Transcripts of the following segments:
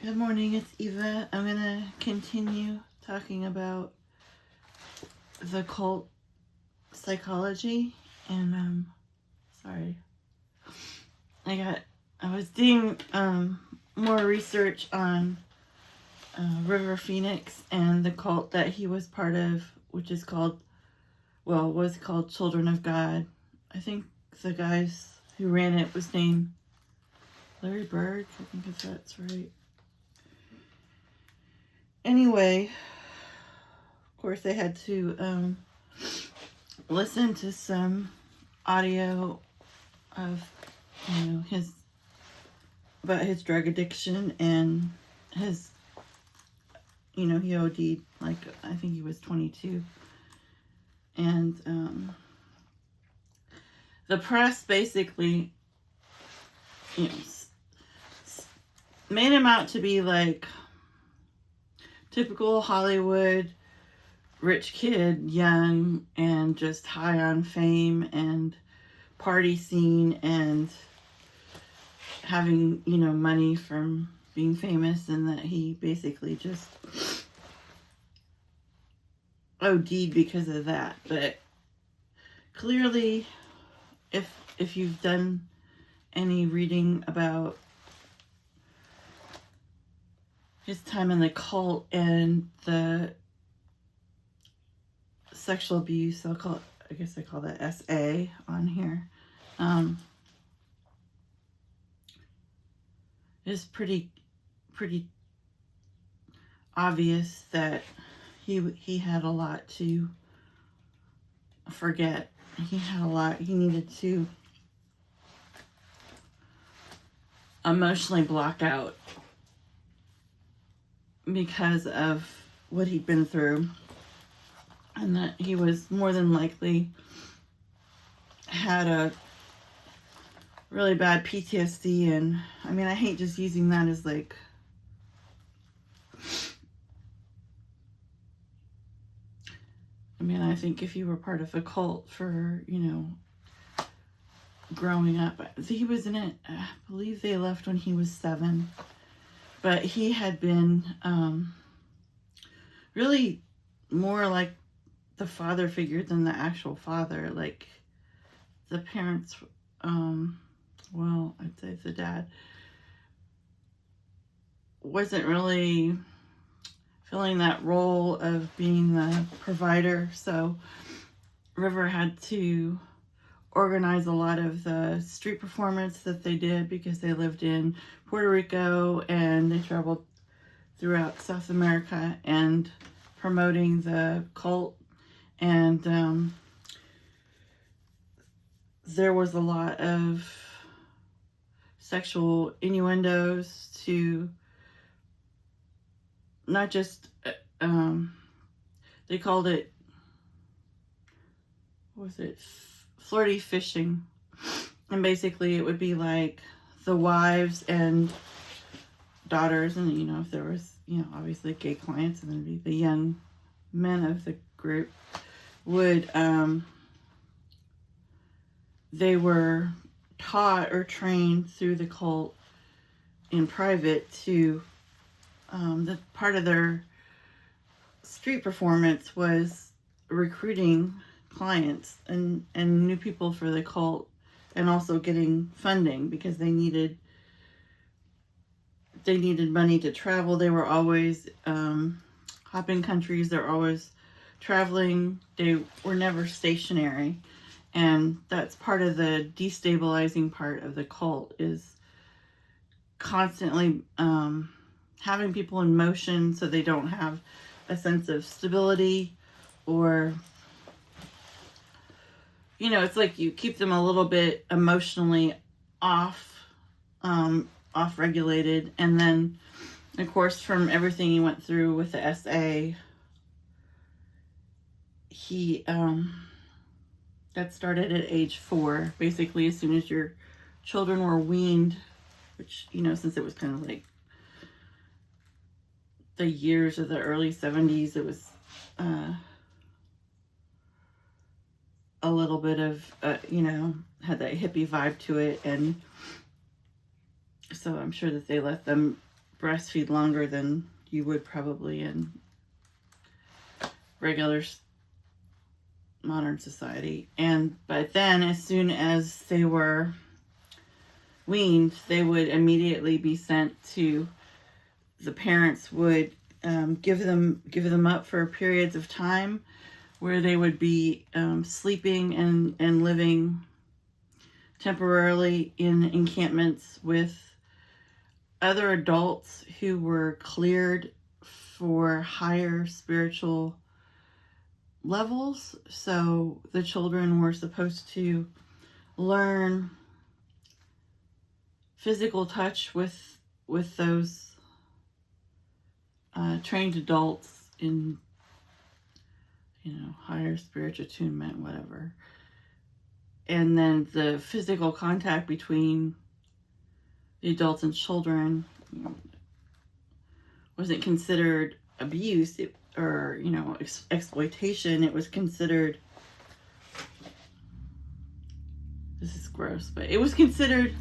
Good morning, it's Eva. I'm gonna continue talking about the cult psychology, and sorry, I was doing more research on River Phoenix and the cult that he was part of, which is was called Children of God. I think the guys who ran it was named Larry Bird. I think if that's right. Anyway, of course, I had to listen to some audio of about his drug addiction and his he OD'd, like, I think he was 22, and the press basically made him out to be like typical Hollywood rich kid, young and just high on fame and party scene and having money from being famous, and that he basically just OD'd because of that. But clearly, if you've done any reading about his time in the cult and the sexual abuse, I guess I call that SA on here, it's pretty obvious that he had a lot to forget. He had a lot he needed to emotionally block out because of what he'd been through, and that he was more than likely had a really bad PTSD. And I mean, I hate just using that as like I think if you were part of a cult for growing up, he was in it, I believe they left when he was 7, but he had been really more like the father figure than the actual father. Like, the parents, I'd say the dad wasn't really filling that role of being the provider, so River had to organize a lot of the street performance that they did, because they lived in Puerto Rico and they traveled throughout South America and promoting the cult. And there was a lot of sexual innuendos to not just they called it, flirty fishing. And basically it would be like the wives and daughters, and if there was obviously gay clients, and then be the young men of the group would they were taught or trained through the cult in private to the part of their street performance was recruiting clients and new people for the cult, and also getting funding, because they needed money to travel. They were always hopping countries. They're always traveling. They were never stationary. And that's part of the destabilizing part of the cult, is constantly having people in motion so they don't have a sense of stability, or it's like you keep them a little bit emotionally off regulated. And then, of course, from everything he went through with the SA, he that started at age 4. Basically, as soon as your children were weaned, which since it was kind of like the years of the early 70s, it was a little bit of had that hippie vibe to it. And so I'm sure that they let them breastfeed longer than you would probably in regular modern society. But then as soon as they were weaned, they would immediately be sent to, the parents would give them up for periods of time where they would be sleeping and living temporarily in encampments with other adults who were cleared for higher spiritual levels. So the children were supposed to learn physical touch with those trained adults in, higher spiritual attunement, whatever. And then the physical contact between the adults and children wasn't considered abuse or exploitation. It was considered, this is gross, but it was considered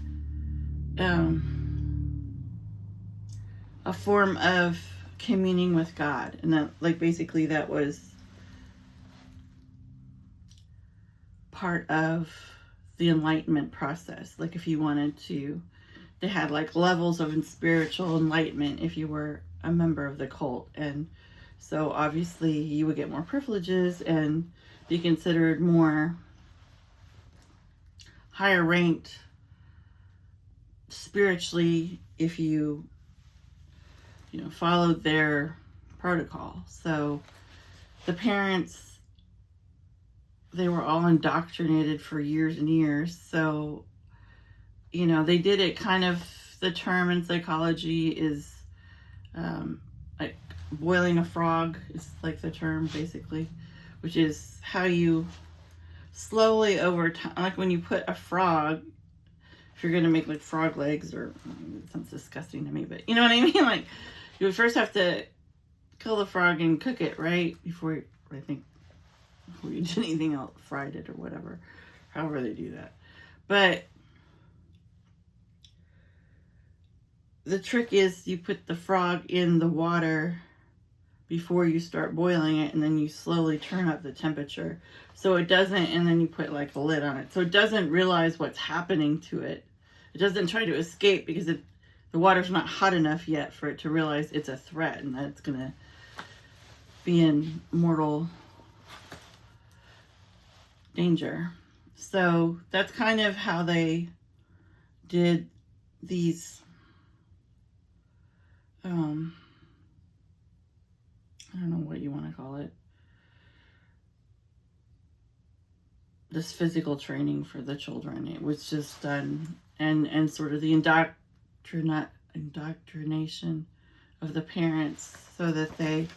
a form of communing with God. And that, basically that was part of the enlightenment process. If you wanted to, they had levels of spiritual enlightenment if you were a member of the cult. And so obviously you would get more privileges and be considered more higher ranked spiritually if you followed their protocol. So the parents, they were all indoctrinated for years and years. So, they did it kind of, the term in psychology is boiling a frog is the term basically, which is how you slowly over time, when you put a frog, if you're going to make frog legs, or it sounds disgusting to me, but you know what I mean? You would first have to kill the frog and cook it, right? Before you did anything else, fried it or whatever, however they do that. But the trick is you put the frog in the water before you start boiling it, and then you slowly turn up the temperature so it doesn't, and then you put a lid on it so it doesn't realize what's happening to it. It doesn't try to escape because the water's not hot enough yet for it to realize it's a threat and that it's going to be in mortal danger. So that's kind of how they did these I don't know what you want to call it, this physical training for the children. It was just done, and sort of the indoctrination of the parents so that they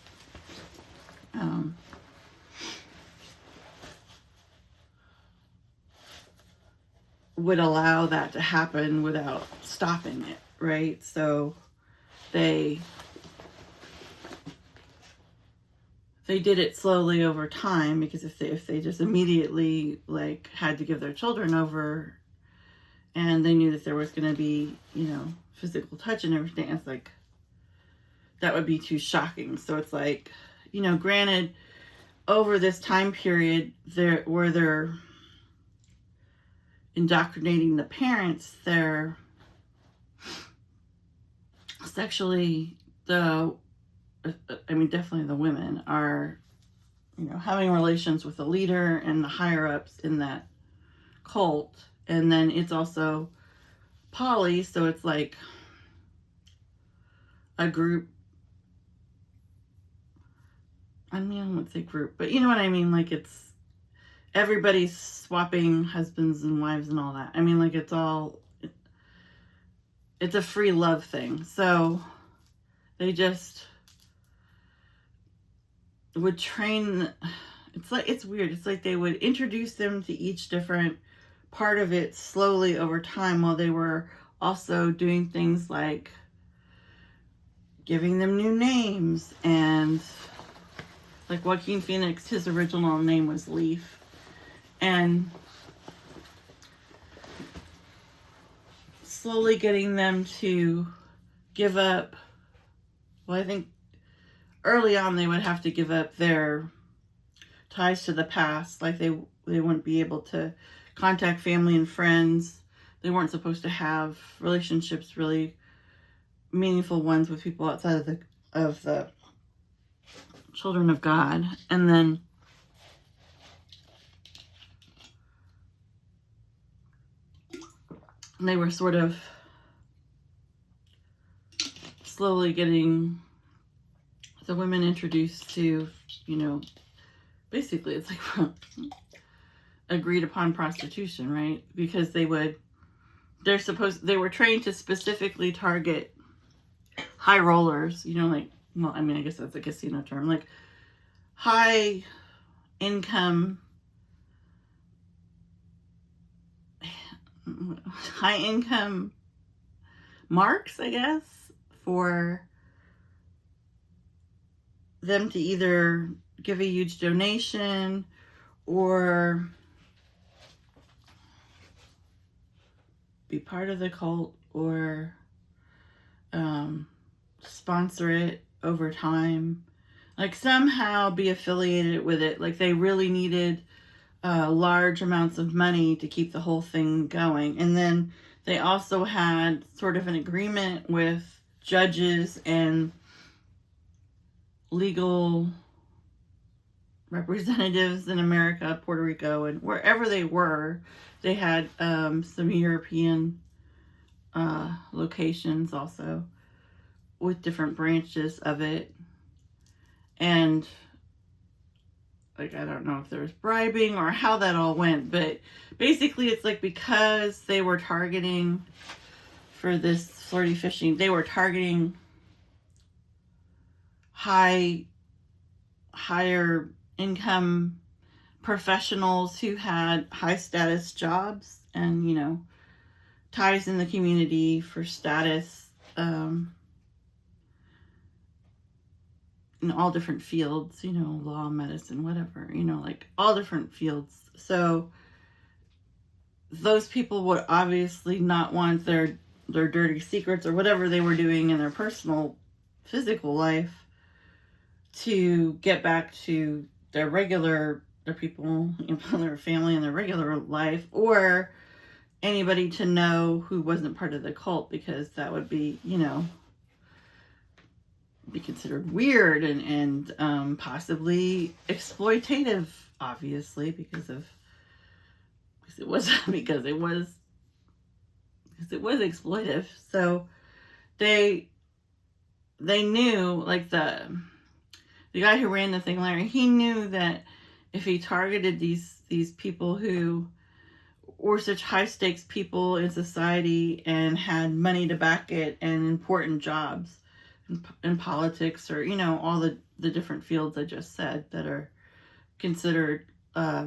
would allow that to happen without stopping it, right? So they did it slowly over time, because if they just immediately had to give their children over, and they knew that there was going to be physical touch and everything, it's that would be too shocking. So it's granted, over this time period where they're indoctrinating the parents, they're sexually, definitely the women are, having relations with the leader and the higher ups in that cult. And then it's also poly, so it's a group. I wouldn't say group, but you know what I mean? It's everybody's swapping husbands and wives and all that. It's a free love thing. So they just would train. It's weird. It's they would introduce them to each different part of it slowly over time, while they were also doing things like giving them new names. And Joaquin Phoenix, his original name was Leaf, and slowly getting them to give up well, I think early on they would have to give up their ties to the past. Like they wouldn't be able to contact family and friends. They weren't supposed to have relationships, really meaningful ones, with people outside of the children of God. And then they were sort of slowly getting the women introduced to, basically it's like agreed upon prostitution, right? Because they were trained to specifically target high rollers, I guess that's a casino term, like high income marks, I guess, for them to either give a huge donation or be part of the cult or sponsor it over time, like somehow be affiliated with it. Like they really needed large amounts of money to keep the whole thing going. And then they also had sort of an agreement with judges and legal representatives in America, Puerto Rico, and wherever they were. They had some European locations also with different branches of it. And like, I don't know if there was bribing or how that all went, but basically it's like, because they were targeting for this flirty fishing, they were targeting higher income professionals who had high status jobs and, ties in the community for status, in all different fields, law, medicine, whatever, like all different fields. So those people would obviously not want their dirty secrets or whatever they were doing in their personal physical life to get back to their people, their family and their regular life, or anybody to know who wasn't part of the cult, because that would be, be considered weird and possibly exploitative, obviously, because it was exploitive. So they knew, like the guy who ran the thing, Larry, he knew that if he targeted these people who were such high stakes people in society and had money to back it and important jobs in politics, or all the different fields I just said that are considered like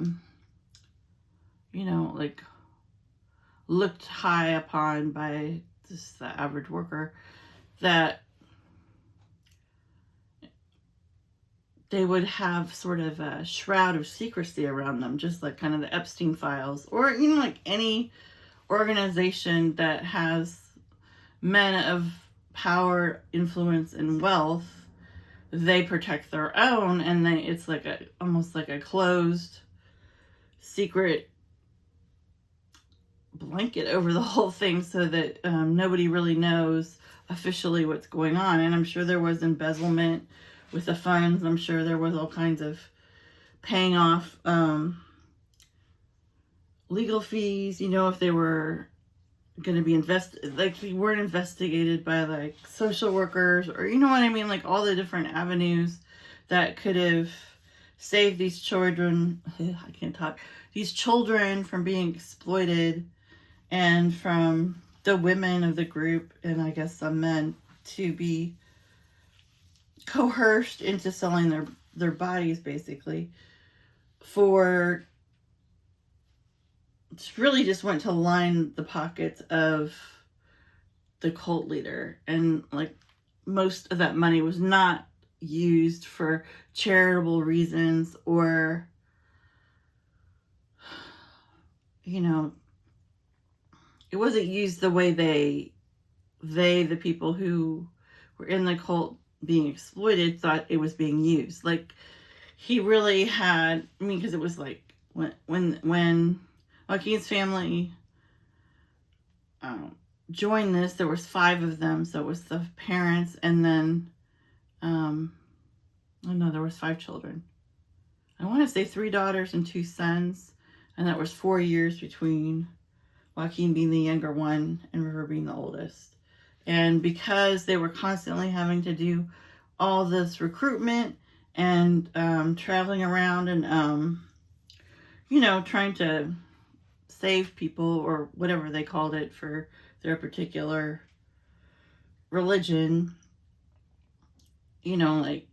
looked high upon by just the average worker, that they would have sort of a shroud of secrecy around them, just like kind of the Epstein files, or like any organization that has men of power, influence, and wealth. They protect their own, and it's like almost like a closed secret blanket over the whole thing, so that nobody really knows officially what's going on. And I'm sure there was embezzlement with the funds. I'm sure there was all kinds of paying off legal fees, if they were going to be we weren't investigated by like social workers, or what I mean, like all the different avenues that could have saved these children, these children from being exploited, and from the women of the group, and I guess some men, to be coerced into selling their bodies, basically, for really just went to line the pockets of the cult leader. And like most of that money was not used for charitable reasons, or it wasn't used the way the people who were in the cult being exploited thought it was being used. Like, he really had, I mean, because it was like when Joaquin's family joined this, there was 5 of them. So it was the parents, and then oh no, there was 5 children. I want to say 3 daughters and 2 sons, and that was 4 years between Joaquin being the younger one and River being the oldest. And because they were constantly having to do all this recruitment and traveling around and trying to save people, or whatever they called it for their particular religion, like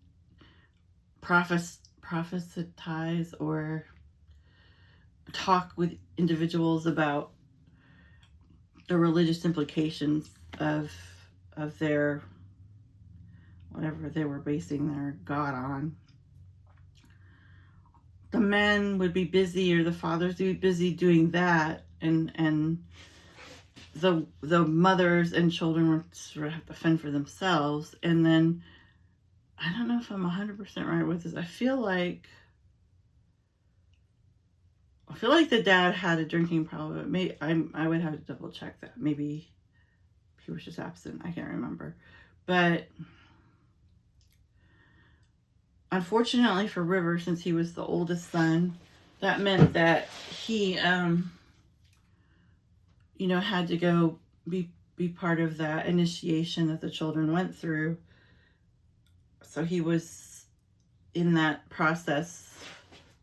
prophesize or talk with individuals about the religious implications of their whatever they were basing their God on. The men would be busy, or the fathers would be busy doing that, and the mothers and children would sort of have to fend for themselves. And then, I don't know if I'm 100% right with this. I feel like the dad had a drinking problem. Maybe I would have to double check that. Maybe he was just absent. I can't remember. But unfortunately for River, since he was the oldest son, that meant that he, had to go be part of that initiation that the children went through. So he was in that process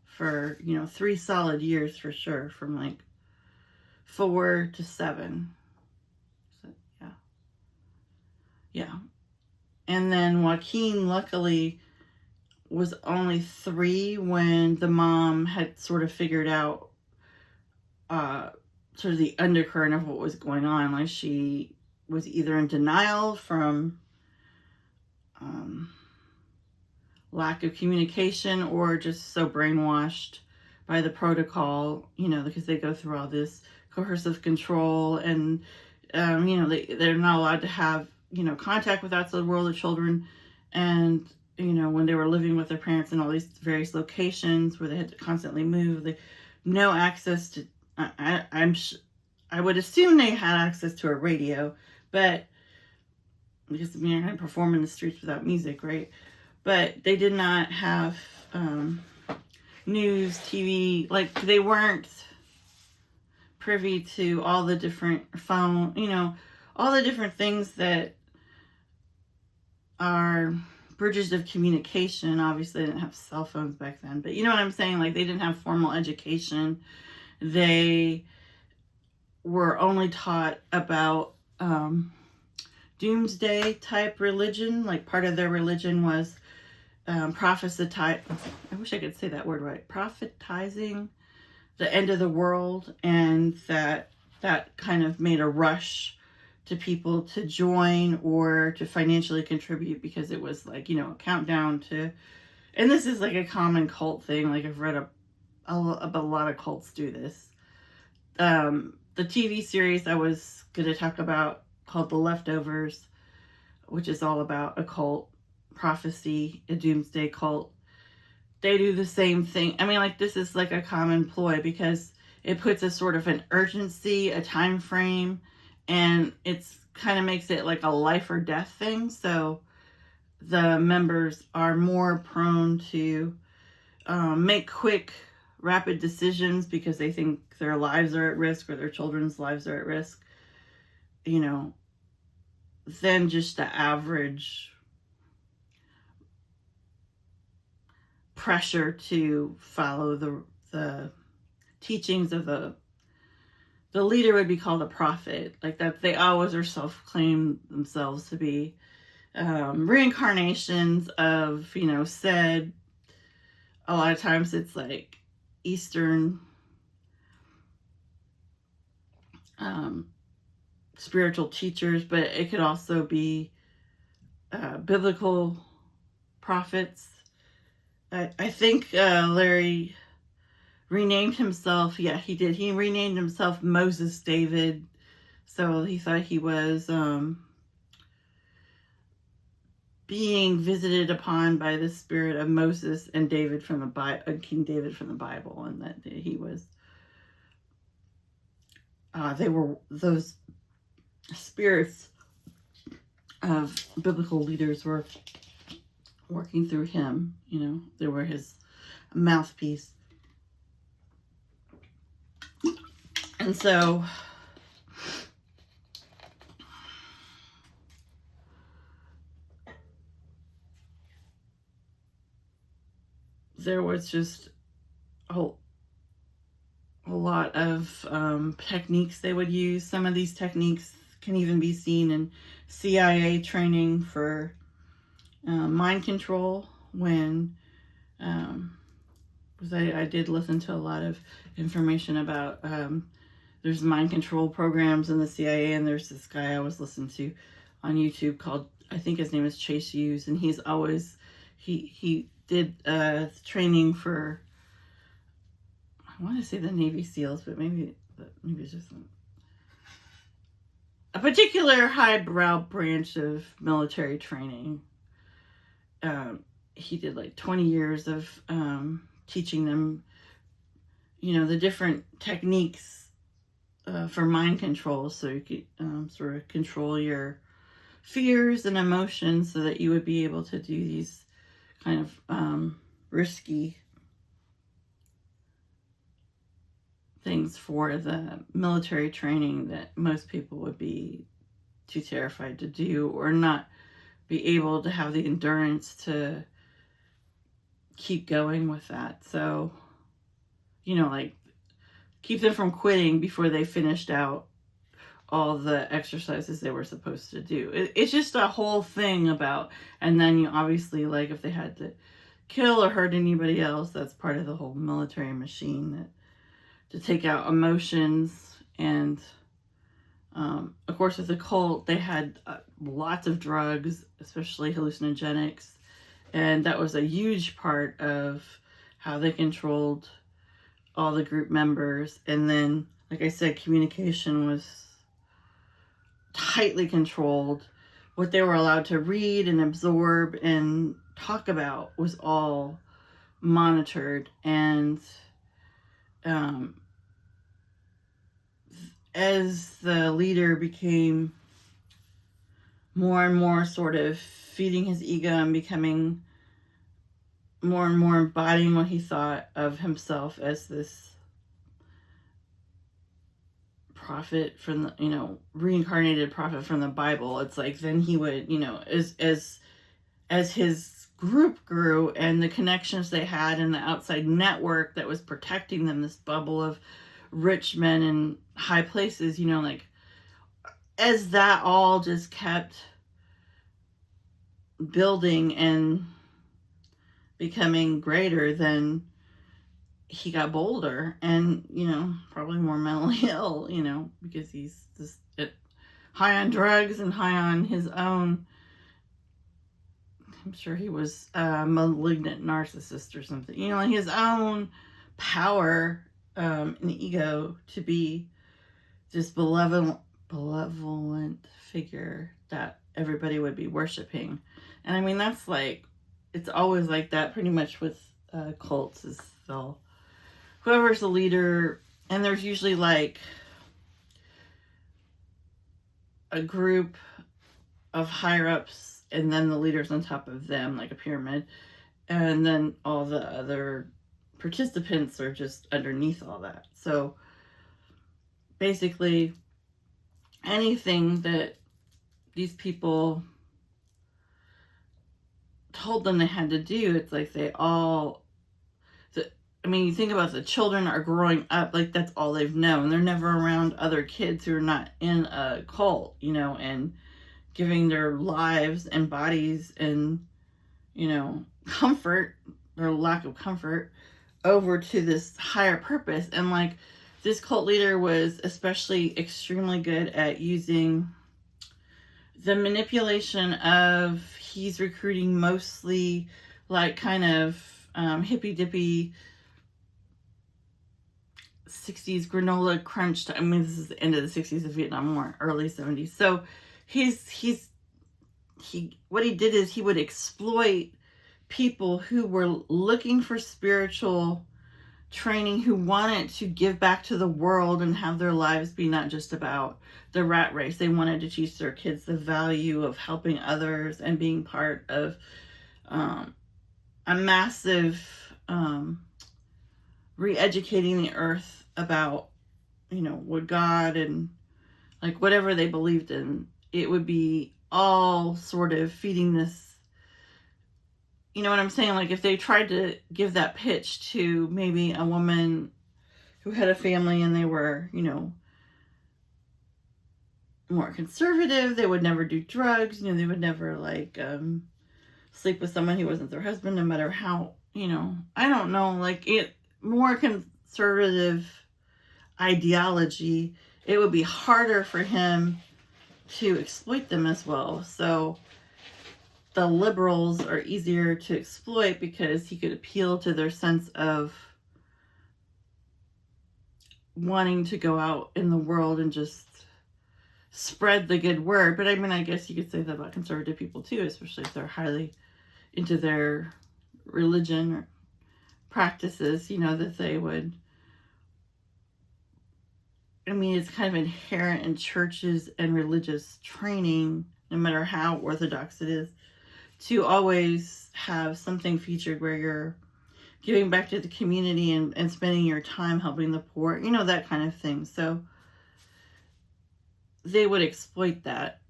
for, 3 solid years for sure, from like 4 to 7. So, yeah. Yeah. And then Joaquin, luckily, was only 3 when the mom had sort of figured out sort of the undercurrent of what was going on. Like, she was either in denial from lack of communication, or just so brainwashed by the protocol, because they go through all this coercive control, and they're not allowed to have contact with outside world of children. And when they were living with their parents in all these various locations where they had to constantly move, no access to, I would assume they had access to a radio, but because you're going to perform in the streets without music, right? But they did not have news, TV, like they weren't privy to all the different all the different things that are bridges of communication. Obviously, they didn't have cell phones back then, but you know what I'm saying? Like, they didn't have formal education. They were only taught about doomsday type religion. Like, part of their religion was I wish I could say that word right. Prophetizing the end of the world, and that kind of made a rush to people to join or to financially contribute, because it was like, a countdown to, and this is like a common cult thing. Like, I've read a lot of cults do this. The TV series I was going to talk about, called The Leftovers, which is all about a cult, prophecy, a doomsday cult. They do the same thing. I mean, like, this is like a common ploy, because it puts a sort of an urgency, a time frame, and it's kind of makes it like a life or death thing. So the members are more prone to make quick, rapid decisions because they think their lives are at risk, or their children's lives are at risk, than just the average pressure to follow the teachings of the leader. Would be called a prophet. Like, that they always are self-claim themselves to be reincarnations of, said, a lot of times it's like Eastern spiritual teachers, but it could also be biblical prophets. I think Larry renamed himself. Yeah, he did. He renamed himself Moses David. So he thought he was being visited upon by the spirit of Moses and David from the King David from the Bible, and that he was they were those spirits of biblical leaders were working through him. They were his mouthpiece. And so there was just a lot of techniques they would use. Some of these techniques can even be seen in CIA training for mind control. When I did listen to a lot of information about there's mind control programs in the CIA, and there's this guy I was listening to on YouTube called, I think his name is Chase Hughes, and he's always he did training for, I want to say the Navy SEALs, but maybe it's just a particular highbrow branch of military training. He did like 20 years of teaching them, the different techniques for mind control, so you could sort of control your fears and emotions so that you would be able to do these kind of risky things for the military training that most people would be too terrified to do, or not be able to have the endurance to keep going with that. So, like keep them from quitting before they finished out all the exercises they were supposed to do. It's just a whole thing about, and then you obviously, like, if they had to kill or hurt anybody else, that's part of the whole military machine, that to take out emotions. And of course, with the cult, they had lots of drugs, especially hallucinogenics, and that was a huge part of how they controlled all the group members. And then, like I said, communication was tightly controlled. What they were allowed to read and absorb and talk about was all monitored. And as the leader became more and more sort of feeding his ego and becoming more and more embodying what he thought of himself as this prophet from the, reincarnated prophet from the Bible, it's like then he would, as his group grew and the connections they had and the outside network that was protecting them, this bubble of rich men in high places, like as that all just kept building and becoming greater, then he got bolder and, probably more mentally ill, because he's just high on drugs and high on his own. I'm sure he was a malignant narcissist or something, his own power and ego to be this benevolent figure that everybody would be worshiping. And I mean, that's like, it's always like that pretty much with cults, is whoever's the leader, and there's usually like a group of higher ups and then the leaders on top of them, like a pyramid, and then all the other participants are just underneath all that. So basically anything that these people told them they had to do, it's like they all, you think about the children are growing up, like that's all they've known. They're never around other kids who are not in a cult, and giving their lives and bodies and, comfort, or lack of comfort, over to this higher purpose. And like this cult leader was especially extremely good at using the manipulation of, he's recruiting mostly like kind of hippy dippy 60s granola crunch. This is the end of the 60s of Vietnam War, early 70s. So he's what he did is he would exploit people who were looking for spiritual training, who wanted to give back to the world and have their lives be not just about the rat race. They wanted to teach their kids the value of helping others and being part of a massive re-educating the earth about, what God and like whatever they believed in. It would be all sort of feeding this. You know what I'm saying? Like if they tried to give that pitch to maybe a woman who had a family and they were, more conservative, they would never do drugs, they would never like sleep with someone who wasn't their husband, no matter how, I don't know, like more conservative ideology, it would be harder for him to exploit them as well. So the liberals are easier to exploit because he could appeal to their sense of wanting to go out in the world and just spread the good word. But I mean, I guess you could say that about conservative people too, especially if they're highly into their religion or practices, that they would. I mean, it's kind of inherent in churches and religious training, no matter how orthodox it is, to always have something featured where you're giving back to the community and spending your time helping the poor, that kind of thing. So they would exploit that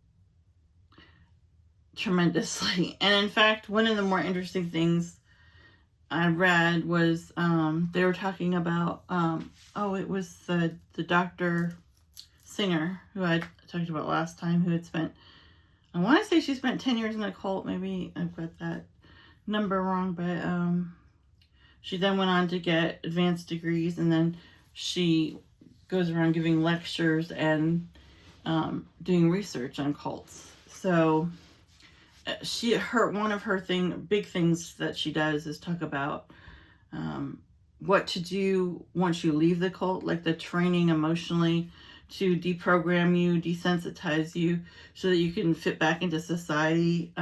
tremendously. And in fact, one of the more interesting things I read was they were talking about, it was the Dr. Singer, who I talked about last time, who had spent, I want to say she spent 10 years in a cult. Maybe I've got that number wrong, but she then went on to get advanced degrees, and then she goes around giving lectures and doing research on cults. So one of her big things that she does is talk about what to do once you leave the cult, like the training emotionally to deprogram you, desensitize you, so that you can fit back into society.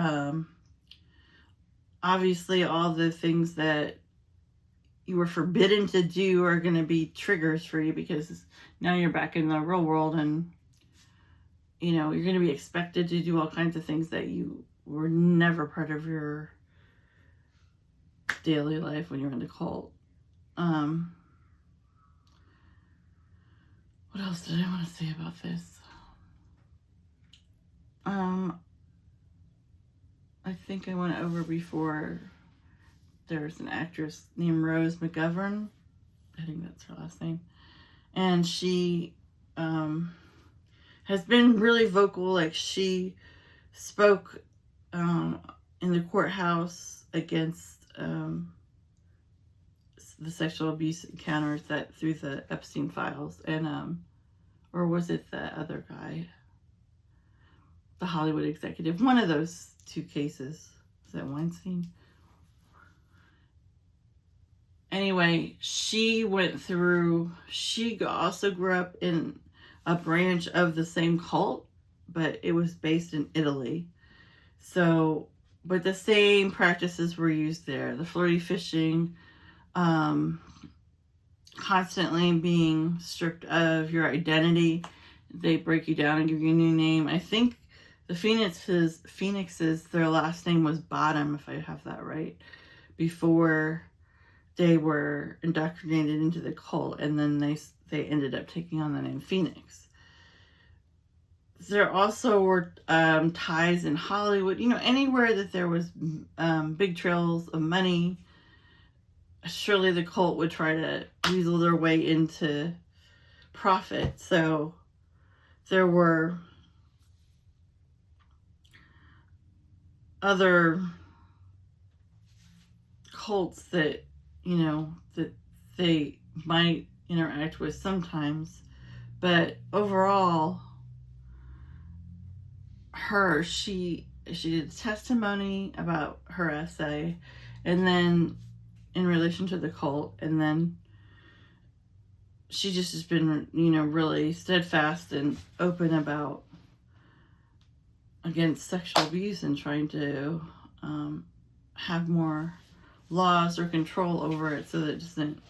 Obviously, all the things that you were forbidden to do are going to be triggers for you, because now you're back in the real world, and you're going to be expected to do all kinds of things that you were never part of your daily life when you're in the cult. What else did I want to say about this? I think I went over before, there's an actress named Rose McGovern. I think that's her last name. And she has been really vocal. Like, she spoke in the courthouse against the sexual abuse encounters that through the Epstein files, and or was it the other guy, the Hollywood executive, one of those two cases. Was that Weinstein? Anyway, she also grew up in a branch of the same cult, but it was based in Italy. So, but the same practices were used there. The flirty fishing, constantly being stripped of your identity. They break you down and give you a new name. I think the Phoenixes, their last name was Bottom, if I have that right, before they were indoctrinated into the cult, and then they ended up taking on the name Phoenix. There also were ties in Hollywood, anywhere that there was big trails of money. Surely the cult would try to weasel their way into profit. So there were other cults that, that they might interact with sometimes. But overall, she did testimony about her essay, and then in relation to the cult, and then she just has been, really steadfast and open about against sexual abuse and trying to have more laws or control over it so that it doesn't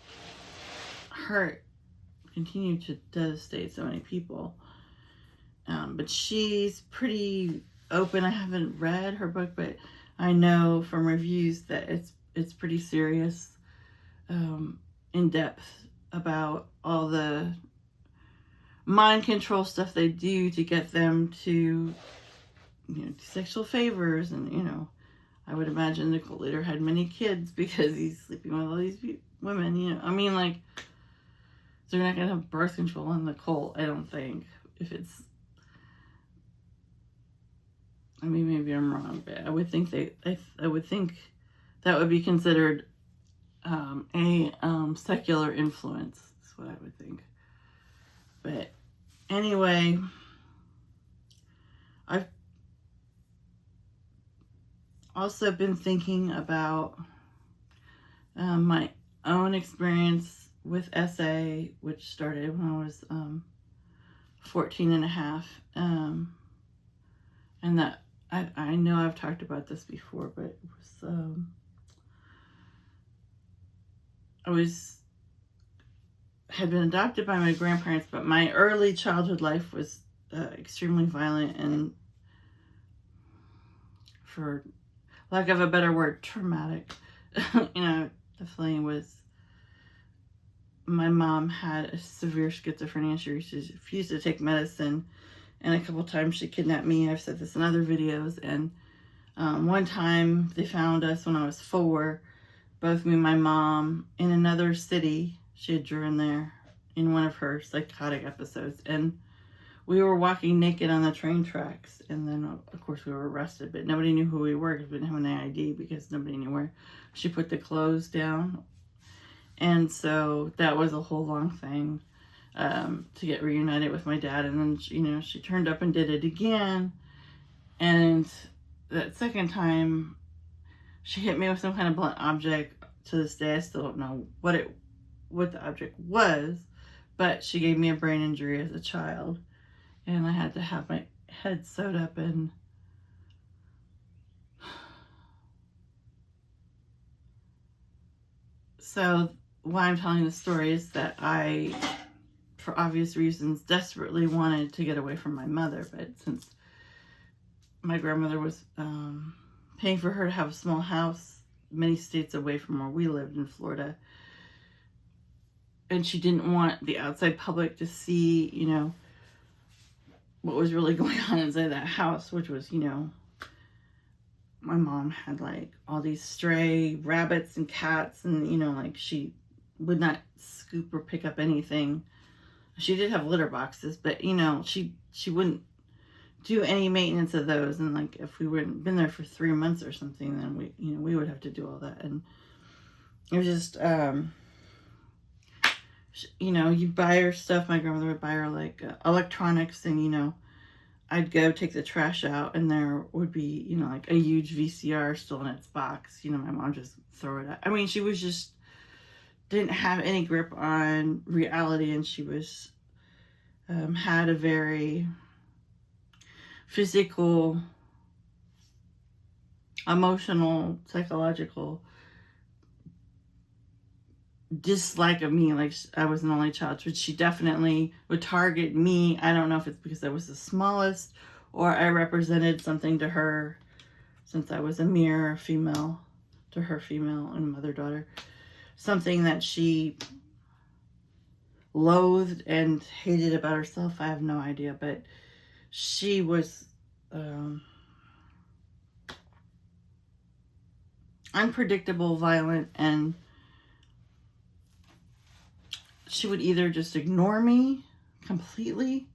continue to devastate so many people. But she's pretty open. I haven't read her book, but I know from reviews that it's pretty serious, in depth about all the mind control stuff they do to get them to, sexual favors. And, I would imagine the cult leader had many kids because he's sleeping with all these women, I mean, like, they're not going to have birth control in the cult, I don't think. If it's, I mean, maybe I'm wrong, but I would think I would think that would be considered a secular influence. That's what I would think. But anyway, I've also been thinking about my own experience with SA, which started when I was 14 and a half. And that I know I've talked about this before, but it was had been adopted by my grandparents, but my early childhood life was extremely violent and, for lack of a better word, traumatic. Definitely was. My mom had a severe schizophrenia. She refused to take medicine, and a couple times she kidnapped me. I've said this in other videos. And one time they found us when I was 4, both me and my mom, in another city. She had driven there in one of her psychotic episodes, and we were walking naked on the train tracks. And then, of course, we were arrested, but nobody knew who we were because we didn't have an ID, because nobody knew where she put the clothes down. And so that was a whole long thing to get reunited with my dad. And then, she turned up and did it again. And that second time, she hit me with some kind of blunt object. To this day, I still don't know what the object was, but she gave me a brain injury as a child. And I had to have my head sewed up. And so why I'm telling this story is that I, for obvious reasons, desperately wanted to get away from my mother. But since my grandmother was paying for her to have a small house many states away from where we lived in Florida, and she didn't want the outside public to see, what was really going on inside that house, which was, my mom had like all these stray rabbits and cats, and, like, she would not scoop or pick up anything. She did have litter boxes, but, she wouldn't do any maintenance of those. And like, if we weren't been there for 3 months or something, then we would have to do all that. And it was just, you buy her stuff. My grandmother would buy her like electronics, and, I'd go take the trash out, and there would be, like a huge VCR still in its box. My mom just throw it out. I mean, she was just, didn't have any grip on reality, and she was, had a very physical, emotional, psychological dislike of me. Like, I was an only child, but she definitely would target me. I don't know if it's because I was the smallest or I represented something to her, since I was a mirror female to her, female and mother-daughter. Something that she loathed and hated about herself. I have no idea, but she was unpredictable, violent, and she would either just ignore me completely,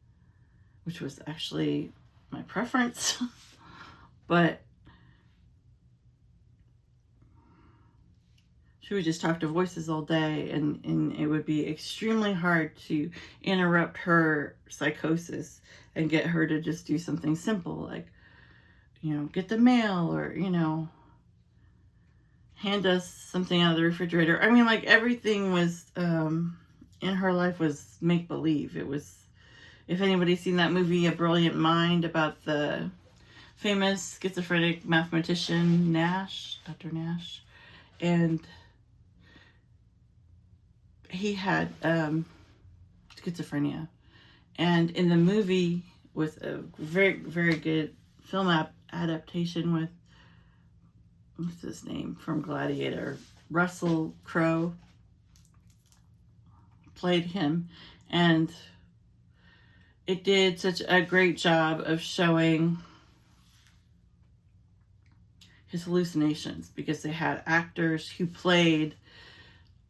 which was actually my preference, but she would just talk to voices all day, and it would be extremely hard to interrupt her psychosis and get her to just do something simple, like, get the mail, or, hand us something out of the refrigerator. I mean, like, everything was, in her life was make-believe. It was, if anybody's seen that movie, A Brilliant Mind, about the famous schizophrenic mathematician Nash, Dr. Nash, and he had schizophrenia. And in the movie, with a very, very good film adaptation with, what's his name from Gladiator, Russell Crowe played him, and it did such a great job of showing his hallucinations, because they had actors who played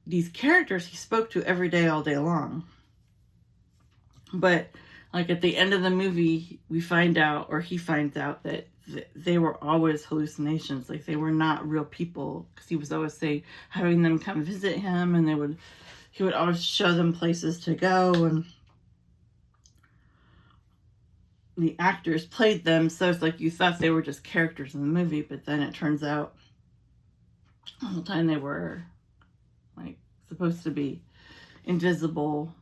these characters he spoke to every day, all day long. But like at the end of the movie, we find out, or he finds out, that they were always hallucinations. Like they were not real people, because he was always having them come visit him, and he would always show them places to go, and the actors played them. So it's like you thought they were just characters in the movie, but then it turns out the whole time they were like supposed to be invisible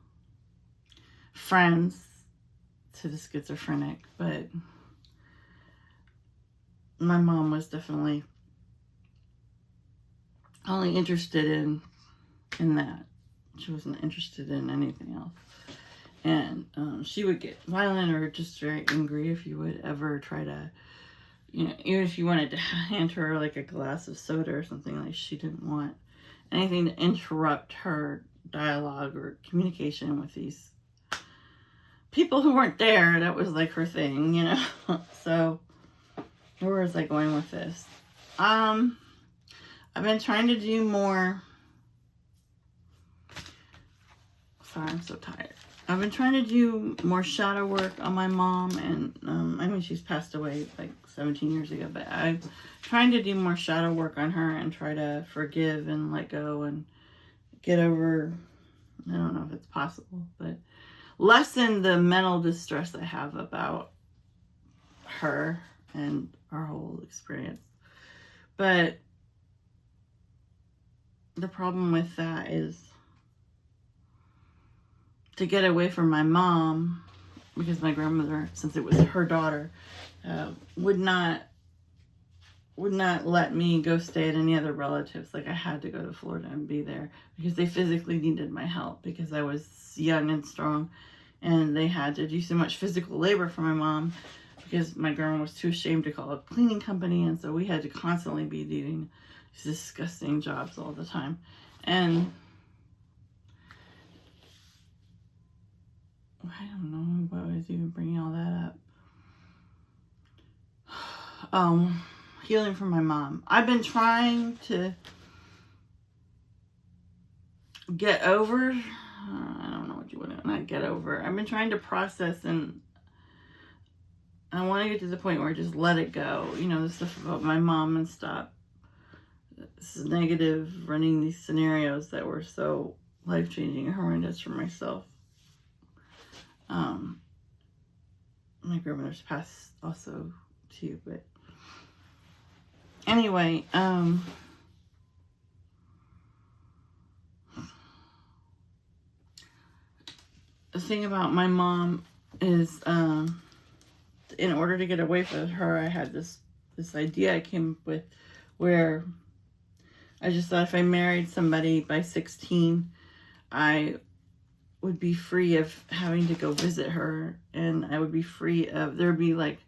friends to the schizophrenic. But my mom was definitely only interested in that. She wasn't interested in anything else. And she would get violent or just very angry if you would ever try to, even if you wanted to hand her like a glass of soda or something. Like, she didn't want anything to interrupt her dialogue or communication with these people who weren't there. That was like her thing, So where was I going with this? I've been trying to do more. Sorry, I'm so tired. I've been trying to do more shadow work on my mom, and she's passed away like 17 years ago, but I'm trying to do more shadow work on her and try to forgive and let go and get over, I don't know if it's possible, but lessen the mental distress I have about her and our whole experience. But the problem with that is to get away from my mom, because my grandmother, since it was her daughter, would not let me go stay at any other relatives. Like, I had to go to Florida and be there because they physically needed my help, because I was young and strong, and they had to do so much physical labor for my mom because my grandma was too ashamed to call a cleaning company, and so we had to constantly be doing these disgusting jobs all the time. And I don't know why I was even bringing all that up. Healing from my mom. I've been trying to get over. I don't know what you want to, not get over. I've been trying to process, and I want to get to the point where I just let it go. The stuff about my mom, and stop this negative running these scenarios that were so life-changing and horrendous for myself. My grandmother's passed also too, but anyway, the thing about my mom is, in order to get away from her, I had this idea I came up with, where I just thought if I married somebody by 16, I would be free of having to go visit her, and I would be free of, there'd be like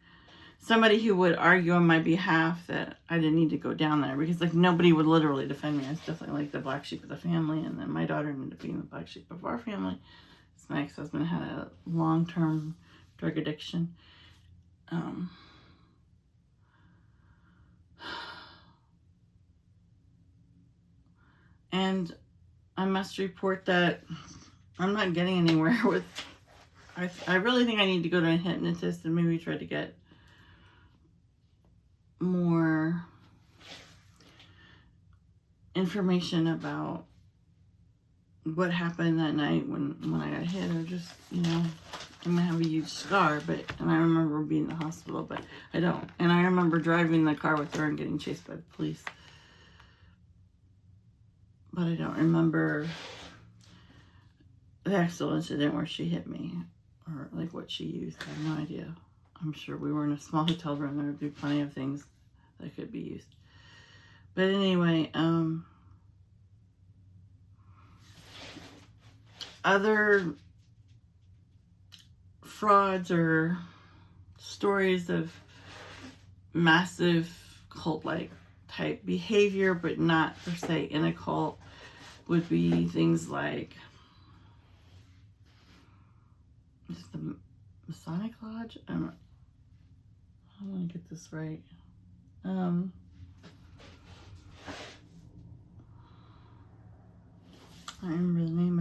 somebody who would argue on my behalf that I didn't need to go down there, because like nobody would literally defend me. I was definitely like the black sheep of the family, and then my daughter ended up being the black sheep of our family. So my ex-husband had a long-term drug addiction. And I must report that I'm not getting anywhere with, I really think I need to go to a hypnotist and maybe try to get more information about what happened that night when I got hit, or just, I'm gonna have a huge scar, and I remember being in the hospital, but I don't. And I remember driving the car with her and getting chased by the police. But I don't remember the actual incident where she hit me, or like what she used. I have no idea. I'm sure we were in a small hotel room. There would be plenty of things that could be used. But anyway, other frauds or stories of massive cult-like type behavior, but not per se in a cult, would be things like just the Masonic Lodge. I want to get this right. I remember the name